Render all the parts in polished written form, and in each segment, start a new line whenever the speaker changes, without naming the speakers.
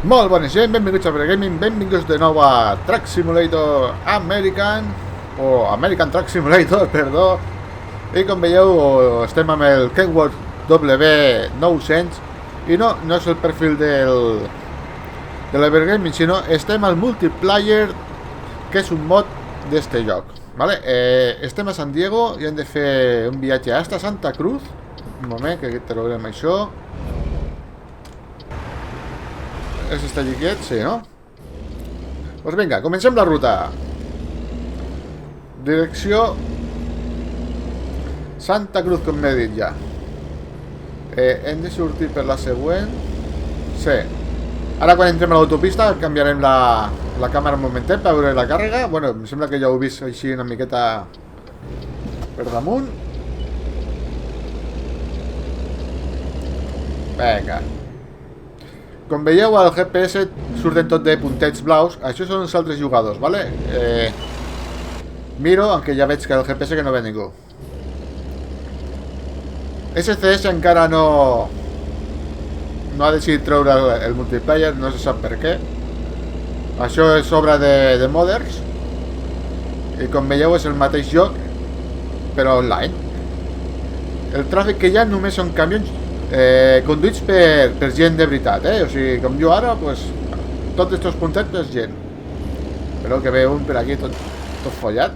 Molt bona gent, benvinguts a Gaming, benvinguts de nou a Truck Simulator American, o American Truck Simulator, perdó. I com veieu, estem amb el Kenworth W900 i no és el perfil de l'Evergaming, sinó estem al multiplayer, que és un mod d'este joc, vale? Estem a San Diego i hem de fer un viatge hasta Santa Cruz. Un moment, que trobarem això. És està lliguet? Sí, no? Doncs vinga, comencem la ruta. Direcció Santa Cruz, com m'he dit ja. Hem de sortir per la següent. Sí. Ara quan entrem a l'autopista canviarem la càmera un momentet per veure la càrrega. Bueno, em sembla que ja ho he vist així una miqueta per damunt. Vinga. Com veieu, al GPS surten tot de puntets blaus. Això són els altres jugadors, vale? Miro, aunque ja veig que el GPS que no ve ningú. SCS encara no ha decidit treure el multiplayer, no se sap per què. Això és obra de modders. I com veieu és el mateix joc, però online. El tràfic que hi ha només són camions conduïts per gent de veritat, o sigui, com jo ara, pues, tots estos puntets és gent. Però que ve un per aquí tot follat.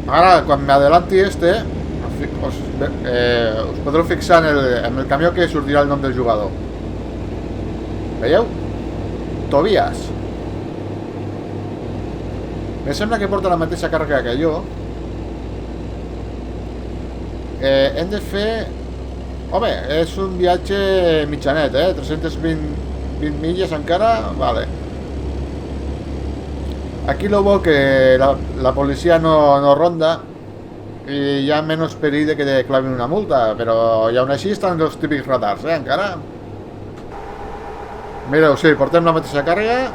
Ara, quan m'adelanti us podreu fixar en el camió que sortirà el nom del jugador. Veieu? Tobias. Me sembla que porta la mateixa càrrega que jo. Hem de fer... Home, és un viatge mitjanet, 320 milles encara, vale. Aquí lo bo que la policia no ronda i hi ha menys perill de que te clavin una multa, però i aún així estan els típics radars, encara. Mireu, sí, portem la mateixa càrrega,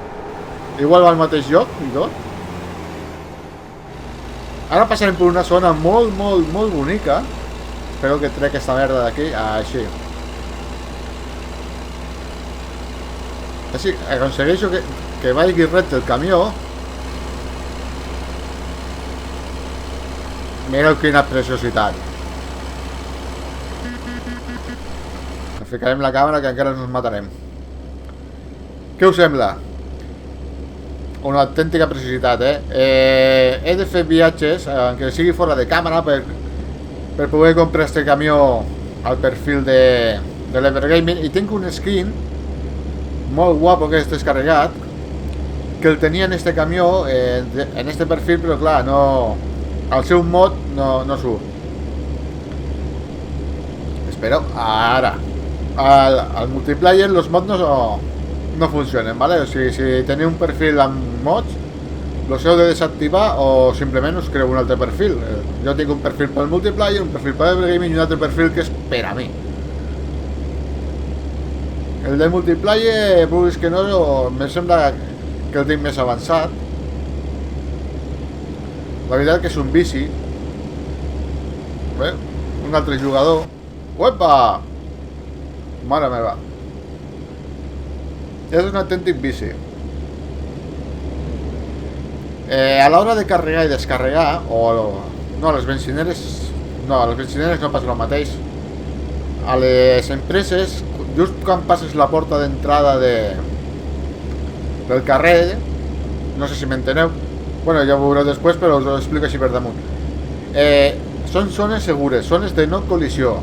igual va al mateix lloc i tot. Ara passarem per una zona molt bonica. Espero que trec aquesta merda d'aquí. Així. Així aconsegueixo que vagi recte el camió. Mireu quina preciositat. Ficarem la càmera que encara ens matarem. Què us sembla? Una autèntica preciositat, he de fer viatges, que sigui fora de càmera, per poder comprar este camió al perfil de l'Evergaming. I tinc un skin molt guapo que és descarregat, que el tenia en este camió, en este perfil, però clar, no, al seu mod no surt. Espero, ara. Al multiplayer los mods no funcionen, ¿vale? O sigui, si teniu un perfil amb mods, los heu de desactivar o simplement us creu un altre perfil. Jo tinc un perfil pel multiplayer, un perfil per Evergaming i un altre perfil que és per a mi. El de multiplayer, vulguis que no, me sembla que el tinc més avançat. La veritat que és un vici. Bé, un altre jugador. Uepa! Mare meva. És un autèntic vici. A l'hora de carregar i descarregar, no, a les benzineres no passa el mateix. A les empreses, just quan passes la porta d'entrada del carrer, no sé si m'enteneu, bueno, ja ho veureu després, però us ho explico així per damunt. Són zones segures, zones de no col·lisió.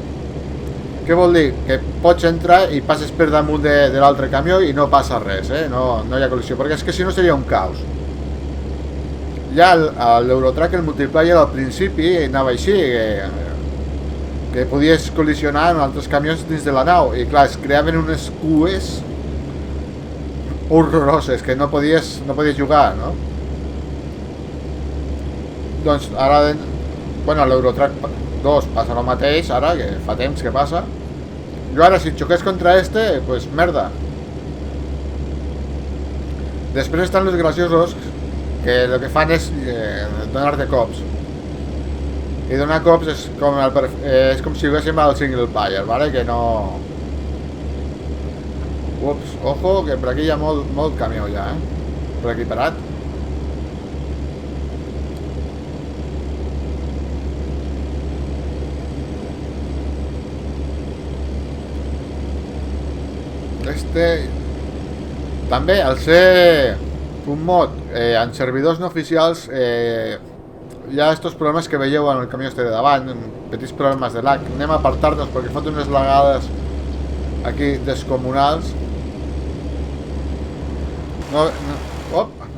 Què vol dir? Que pots entrar i passes per damunt de l'altre camió i no passa res, no hi ha col·lisió, perquè és que si no seria un caos. Ja a l'Eurotrack, el multiplayer al principi anava així, que podies col·lisionar amb altres camions dins de la nau, i clar, es creaven unes cues horroroses que no podies jugar, no? Doncs ara, bueno, a l'Eurotrack 2 passa el mateix, ara, que fa temps que passa. Jo ara, si xoqués contra este, pues merda. Després estan los graciosos, que el que fan és donar-te cops. I donar cops és com si juguéssim al single player, ¿vale? Que no... Ups, ojo, que per aquí hi ha molt camió ja, Per aquí parat. També, al ser un mod en servidors no oficials, hi ha estos problemes que veieu en el camió de davant, petits problemes de lag. Anem a apartar-nos perquè fot unes lagades aquí descomunals. No,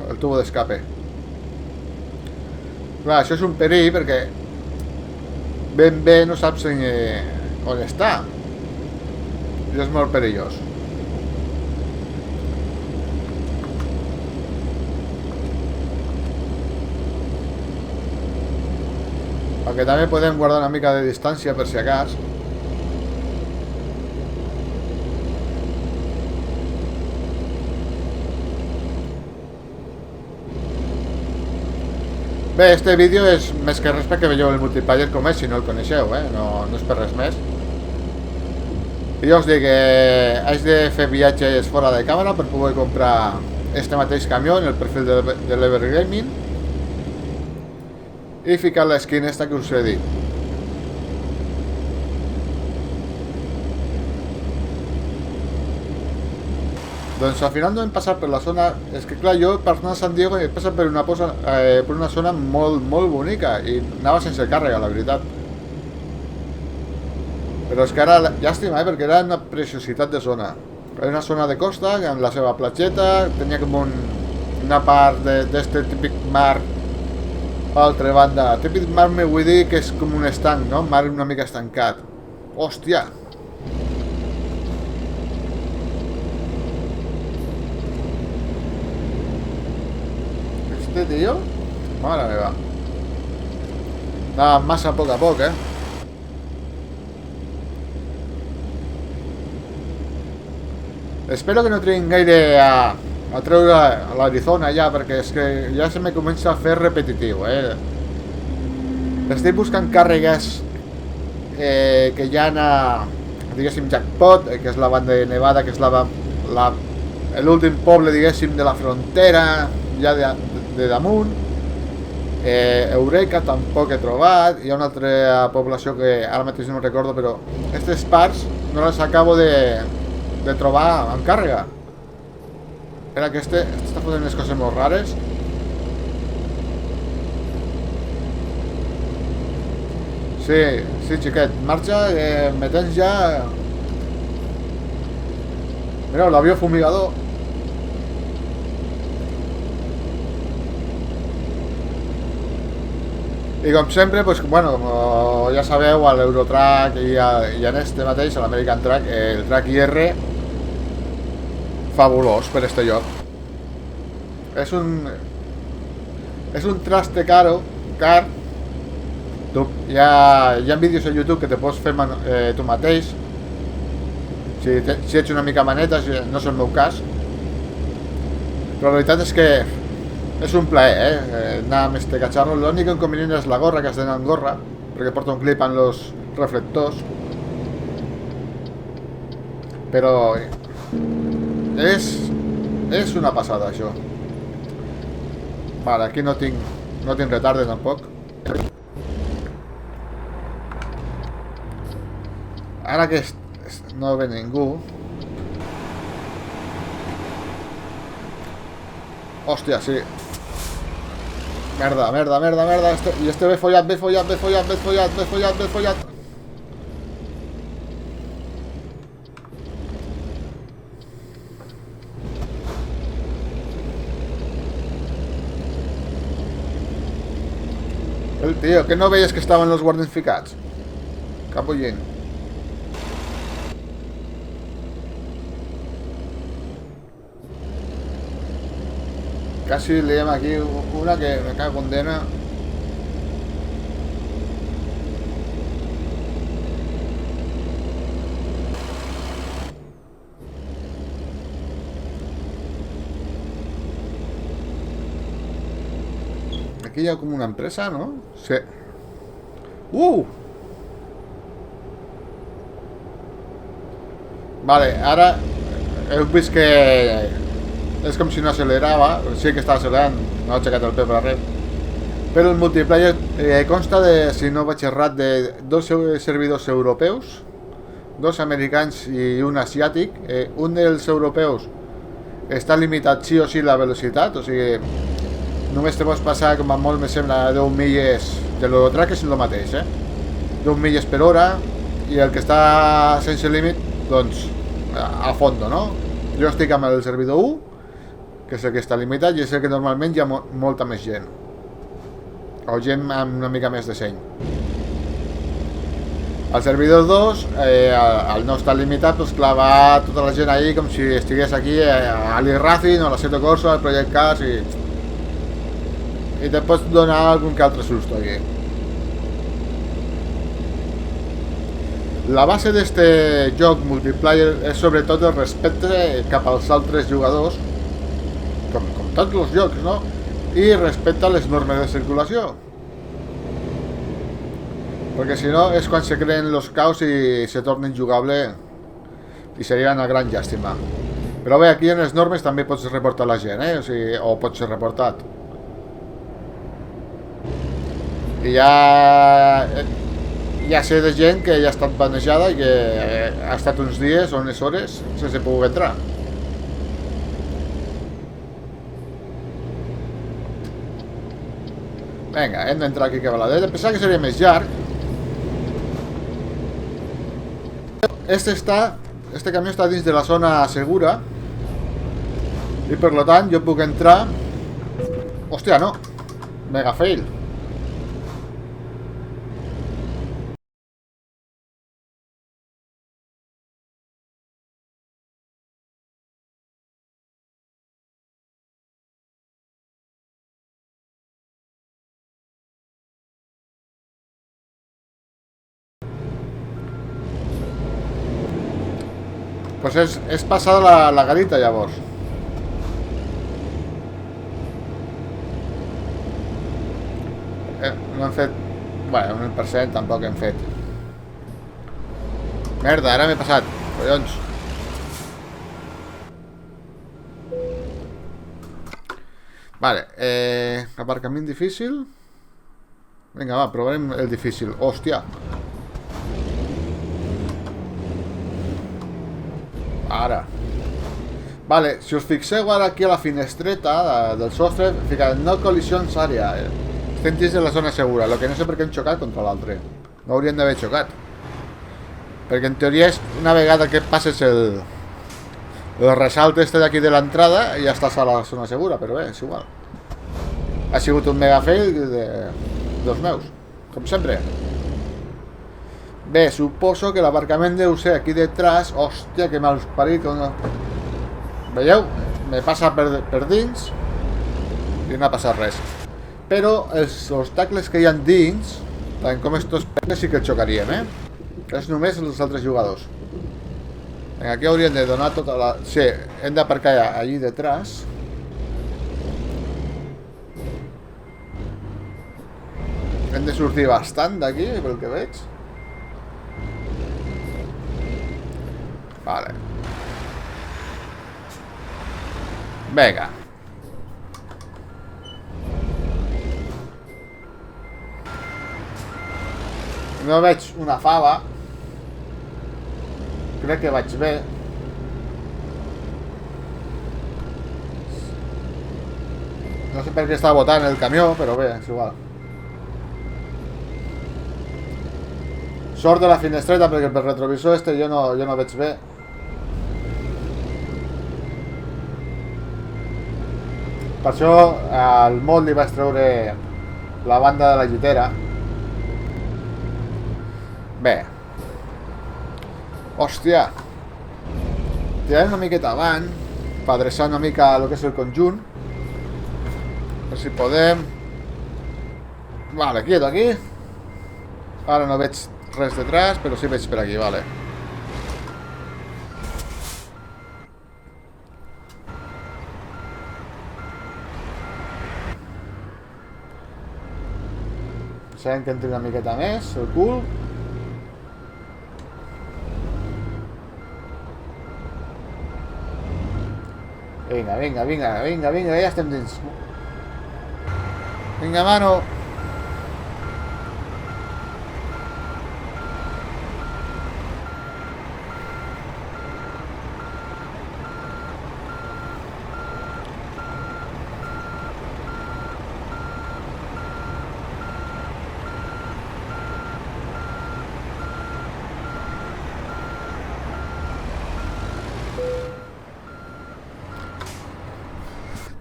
el tubo d'escape. Clar, això és un perill perquè ben bé no saps on està. I és molt perillós. Perquè també podem guardar una mica de distància per si acas. Bé, este vídeo és més que res perquè veieu el multiplayer com és, si no el coneixeu, no és per res més. I jo us dic que haig de fer viatges fora de càmera per poder comprar este mateix camió en el perfil de l'Evergaming i ficar l'esquina esta que us he dit. Doncs al final no hem passat per la zona... És que clar, jo per anar a San Diego he passat per una zona molt bonica i anava sense càrrega, la veritat. Però és que ara, llàstima, perquè era una preciositat de zona. Era una zona de costa, amb la seva platgeta, tenia com una part d'este típic mar a l'altra banda. Típic mar me vull dir que és com un estanc, no? Mar una mica estancat. Hòstia! Tío, madre meva, nada más a poc, Espero que no triguin gaire a treure a l'Arizona ja, perquè és que ja se me comença a fer repetitiu, Estic buscant càrregues que hi ha a, diguéssim, Jackpot, que és la banda de Nevada, que és l'últim poble, diguéssim, de la frontera, ja de damunt. Eureka tampoc he trobat. Hi ha una altra població que ara mateix no recordo, però aquestes parts no les acabo de trobar en càrrega. Espera, que este està fotent unes coses molt rares. Sí, xiquet, marxa, me tens ja. Mireu, l'avió fumigador. I com sempre, pues, bueno, com ja sabeu, a l'Eurotrack i en este mateix, a l'American Track, el Track IR, fabulós per este lloc. És un traste car. Hi ha vídeos a YouTube que te pots fer tu mateix, si ets una mica maneta, no és el meu cas. Però la veritat és que és un plaer, anar amb este cacharro. L'únic inconvenient és la gorra, que has d'anar amb gorra, perquè porta un clip en los reflectors. Però és una passada, això. Vale, aquí no tinc retarde, tampoc. Ara que no ve ningú. Hòstia, sí. Merda. I este ve follat. El tío, que no veies que estaven los guardians ficats? Capullín. Casi leem aquí una que me cae condena. Aquí hi ha com una empresa, no? Sí. Vale, ara heu vist que és com si no accelerava. Sí que està accelerant, no ha aixecat el peu per res. Però el multiplayer consta de, si no vaig errat, de dos servidors europeus, dos americans i un asiàtic. Un dels europeus està limitat sí o sí la velocitat, o sigui, només te pots passar com a molt, me sembla, 10 milles, de l'Eurotrack és el mateix, 10 milles per hora, i el que està sense límit, doncs, a fondo, no? Jo estic amb el servidor 1, que és el que està limitat, i és el que normalment hi ha molta més gent. O gent amb una mica més de seny. El servidor 2, al no estar limitat, doncs clar, va tota la gent ahí com si estigués aquí a l'Irracing o a la Seto Corso, al Project Cars, i te pots donar algun que altre susto aquí. La base d'este joc multiplayer és sobretot el respecte cap als altres jugadors, com tots els jocs, no? I respecte a les normes de circulació. Perquè si no és quan se creen els caos i se torna injugable, i seria una gran llàstima. Però bé, aquí en les normes també pots reportar la gent, o sigui, o pot ser reportat. I ja sé de gent que ja ha estat banejada i que ha estat uns dies o unes hores sense poder entrar. Vinga, hem d'entrar aquí cavaladeta. Pensava que seria més llarg. Este camió està dins de la zona segura i per tant jo puc entrar. Hòstia, no. Mega fail. Pues és passada la garita, llavors. No hem fet... Bueno, un 1% tampoc hem fet. Merda, ara m'he passat. Collons. Vale, aparcament difícil. Vinga, va, provarem el difícil. Hòstia. Ara. Vale, si us fixeu ara aquí a la finestreta del sostre, fica no col·lisions àrea. Estem dins de la zona segura, el que no sé per què hem xocat contra l'altre. No hauríem d'haver xocat. Perquè en teoria és una vegada que passes el ressalt este d'aquí de l'entrada ja estàs a la zona segura, però bé, és igual. Ha sigut un mega fail dels meus, com sempre. Bé, suposo que l'aparcament deu ser aquí detrás. Hòstia, que mal parit. Veieu? Me passa per dins i no ha passat res. Però els obstacles que hi ha dins, com estos peles, sí que xocaríem, És només els altres jugadors. Aquí hauríem de donar tota la... Sí, hem d'aparcar allí detrás. Hem de sortir bastant d'aquí, pel que veig. Vale. Vinga. No veig una fava. Crec que vaig bé. No sé per què està botant el camió, però bé, és igual. Sort de la finestreta perquè per retrovisor este jo no veig bé. Per això al mod li vaig treure la banda de la llitera. Bé. Hòstia. Tirarem una miqueta avant per adreçar una mica el que és el conjunt. A veure si podem. Vale, quieto aquí. Ara no veig res detrás, però sí veig per aquí, vale. Deixarem que entri una miqueta més, el cul. Vinga, vinga, vinga, vinga, vinga, ja estem dins. Vinga, mano.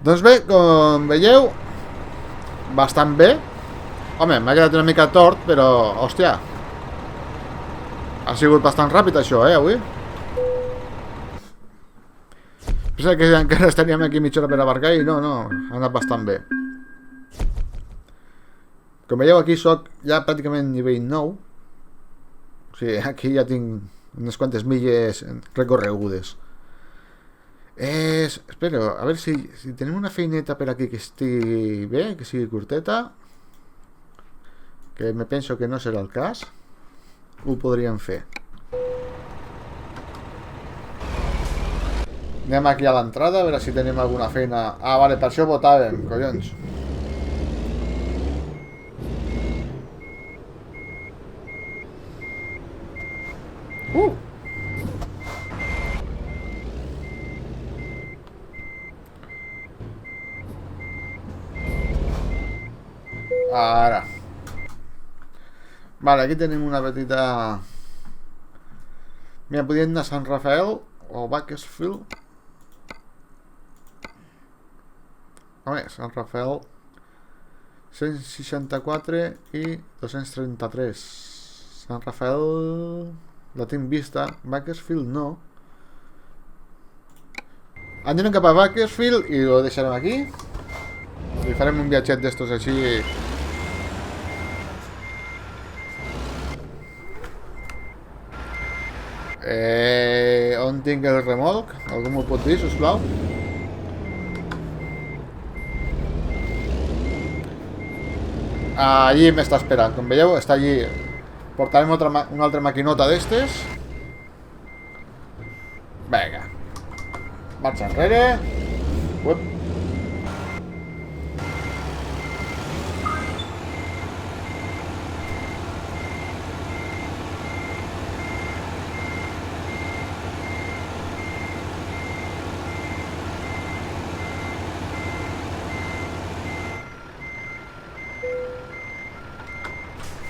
Doncs bé, com veieu, bastant bé. Home, m'ha quedat una mica tort, però, hòstia, ha sigut bastant ràpid això, avui. Pensa que encara estaríem aquí mitja hora per abarcar i no, ha anat bastant bé. Com veieu, aquí soc ja pràcticament nivell 9. O sigui, aquí ja tinc unes quantes milles recorregudes. Espero, a veure si tenim una feineta per aquí que estigui bé, que sigui curteta, que me penso que no serà el cas. Ho podríem fer. Anem aquí a l'entrada, a veure si tenim alguna feina. Ah, vale, per això votàvem, collons. Ara. Vale, aquí tenim una petita... Mira, podríem anar a Sant Rafael o Bakersfield. Home, Sant Rafael 164 i 233. Sant Rafael la tinc vista. Bakersfield no. Anem cap a Bakersfield i ho deixarem aquí. I farem un viatget d'estos així. On tinc el remolc? Algú m'ho pot dir, sisplau? Allí m'està esperant, com veieu, està allí. Portarem una altra maquinota d'estes. Vinga. Marxa enrere. Uep.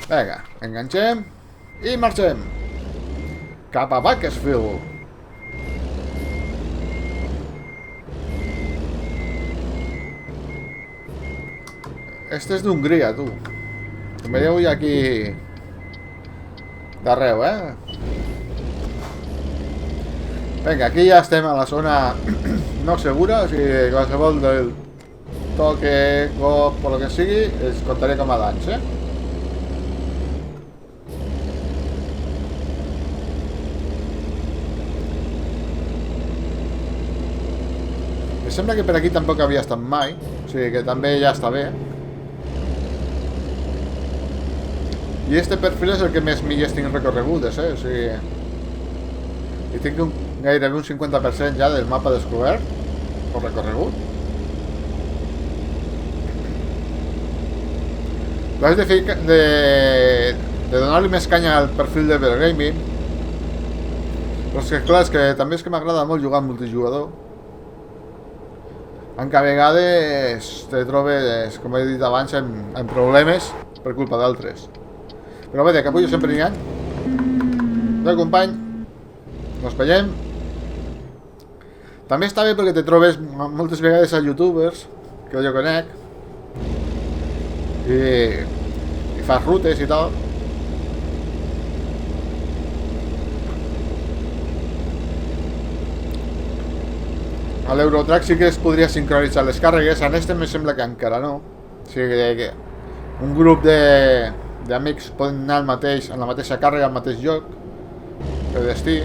Vinga, enganxem i marxem cap a Bakersfield. Este és d'Hongria, tu. Com veieu, hi ha aquí d'arreu, Vinga, aquí ja estem a la zona no segura, o sigui, qualsevol del toque, cop o el que sigui, es comptaré com a danys, Sembla que per aquí tampoc havia estat mai, o sigui que també ja està bé. I este perfil és el que més milles tinc recorregudes, o sigui... I tinc gairebé un 50% ja del mapa descobert, o recorregut. L'haig de donar-li més canya al perfil de Vergaming. Però és que clar, és que també és que m'agrada molt jugar amb multijugador. Encara a vegades te trobes, com he dit abans, en problemes per culpa d'altres. Però bé, de capullo sempre n'hi ha. Bé, company, nos veiem. També està bé perquè te trobes moltes vegades a youtubers que jo conec i fas rutes i tal. A l'Eurotrack sí que es podria sincronitzar les càrregues, en este me sembla que encara no. O sigui que un grup d'amics poden anar en la mateixa càrrega al mateix lloc, per destí.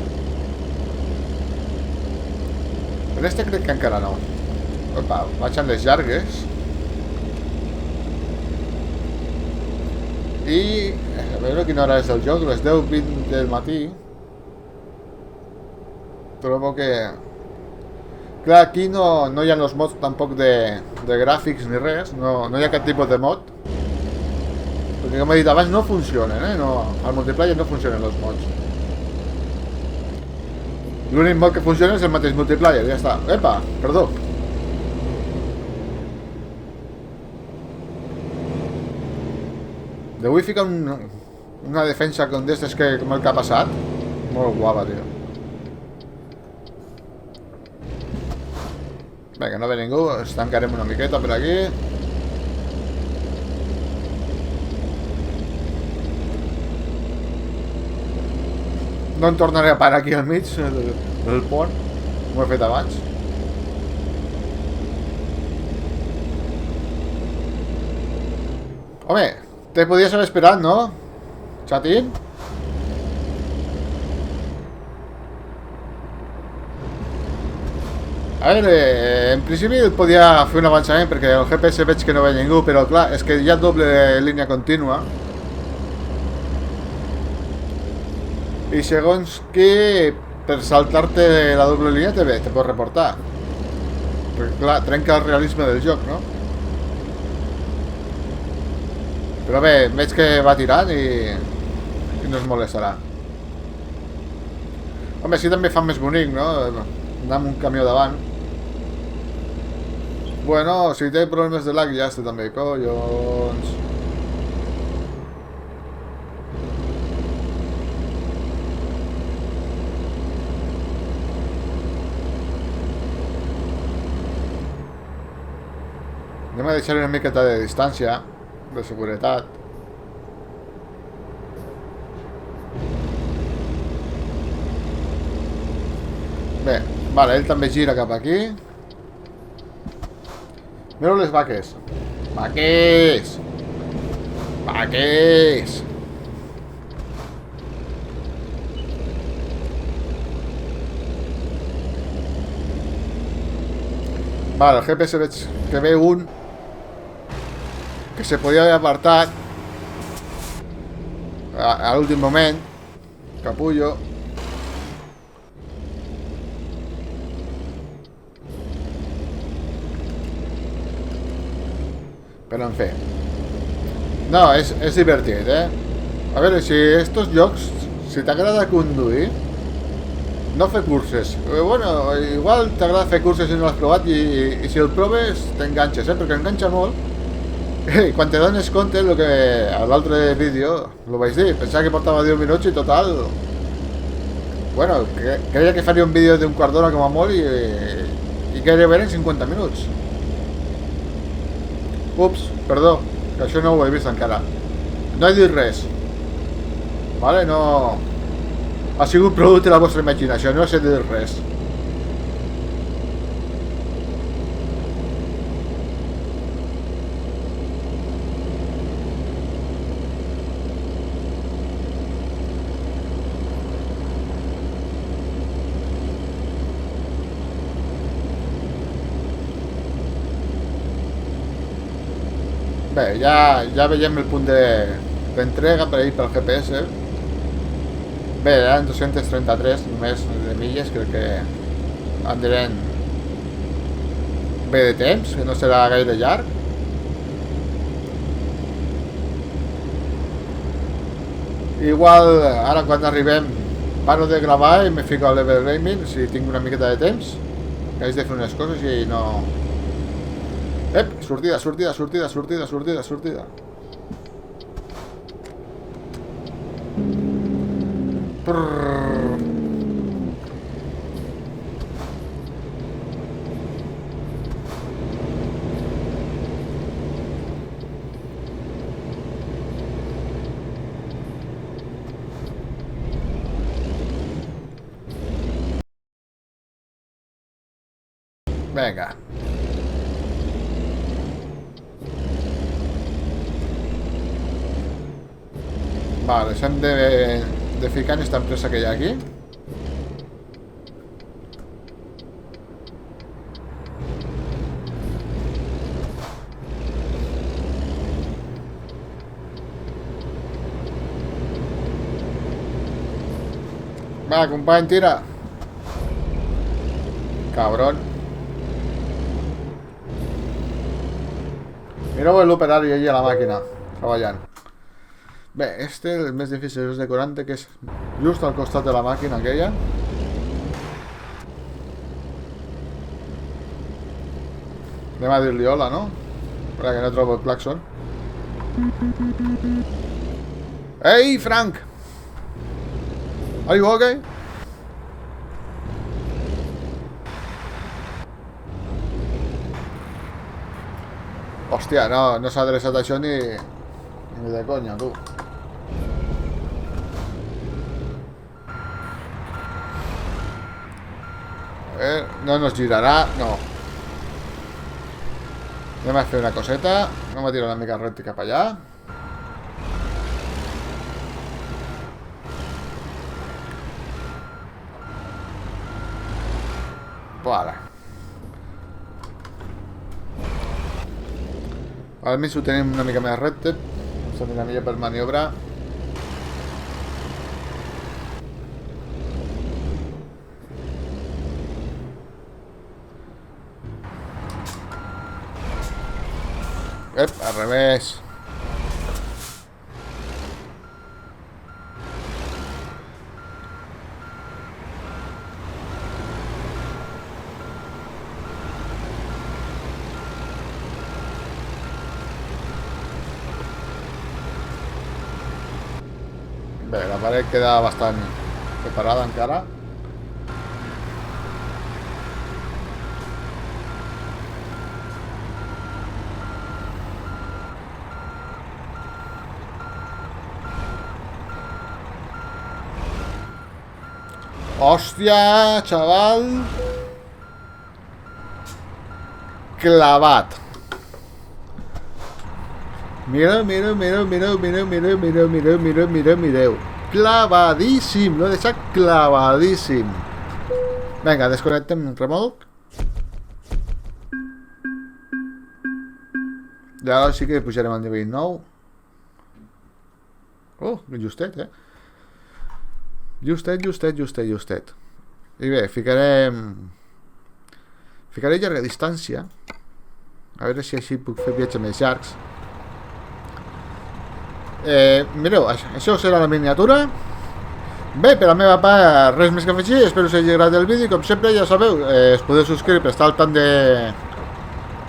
En este crec que encara no. Opa, vaig amb les llargues. I a veure quina hora és el joc, les 10:20 del matí. Trobo que... Clar, aquí no hi ha els mods tampoc de gràfics ni res, no hi ha cap tipus de mod. Perquè com he dit abans no funcionen, no, al multiplayer no funcionen els mods. L'únic mod que funciona és el mateix multiplayer, ja està. Epa, perdó. Devull ficar una defensa com d'estes com el que ha passat. Molt guapa, tio. Vinga, no ve ningú, ens tancarem una miqueta per aquí. No em tornaré a parar aquí al mig del pont, com he fet abans. Home, te podies haver esperat, no? Chatín? A veure, en principi podia fer un avançament perquè el GPS veig que no ve ningú, però clar, és que hi ha doble línia contínua. I segons que per saltar-te la doble línia te pot reportar. Perquè clar, trenca el realisme del joc, no? Però bé, veig que va tirant i no es molestarà. Home, sí també fa més bonic, no? Anar amb un camió davant. Bueno, si té problemes de lag ja està també, collons. Anem a deixar una miqueta de distància, de seguretat. Bé, vale, ell també gira cap aquí. Mireu les vaques. Vaques! Vaques! Vale, el GPS veig que ve un que se podia haver apartat a l'últim moment. Capullo. Però en fi. No, és divertit, A veure, si estos jocs, si t'agrada conduir, no fer curses. Bueno, igual t'agrada fer curses si no l'has provat i si el proves t'enganxes, perquè enganxa molt. I quan te dones compte, el que a l'altre vídeo lo vaig dir, pensava que portava 10 minuts i total... Bueno, creia que faria un vídeo d'un quart d'hora com a molt i gairebé eren 50 minuts. Ups, perdó, que això no ho he vist encara. No he dit res. Vale, no... Ha sigut producte de la vostra imaginació, no he dit res. Bé, ja veiem el punt d'entrega per ahir pel GPS. Bé, eren 233 només de milles, crec que anirem bé de temps, que no serà gaire llarg. Igual, ara quan arribem paro de gravar i me fico a l'Ever Gaming si tinc una miqueta de temps, que haig de fer unes coses i no... Ep, sortida. Prrrr. Venga. Vale, s'hem de ficar en esta empresa que hi ha aquí. Va, company, tira. Cabrón. Mireu l'operari allí a la màquina, treballant. Bé, este, el més difícil és decorante, que és just al costat de la màquina aquella. Anem a dir-li hola, no? Espera, que no trobo el claxon. Ei, Frank! Are you okay? Hòstia, no s'ha adreçat això ni de conya, tu. A ver, no nos girarà, no. Anem a fer una coseta. Anem a tirar una mica recte cap allà. Vale. Almenys ho tenim una mica més recte. Ens anirà millor per maniobrar. Al revés. Bé, la paret queda bastant separada encara. Hòstia, xaval. Clavat. Mireu. Clavadíssim. L'he deixat clavadíssim. Vinga, desconnectem el remolc. I ara sí que pujarem al nivell 9. Oh, justet, Justet. I bé, ficaré llarga distància. A veure si així puc fer viatges més llargs. Mireu, això serà la miniatura. Bé, per la meva part, res més que afegir. Espero que us hagi agradat el vídeo. Com sempre, ja sabeu, es podeu subscriure per estar al tant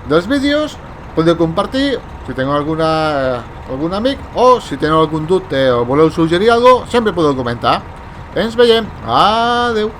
dels vídeos. Podeu compartir si teniu algun amic, o si teniu algun dubte o voleu suggerir alguna cosa, sempre podeu comentar. Ens veiem. Adeu.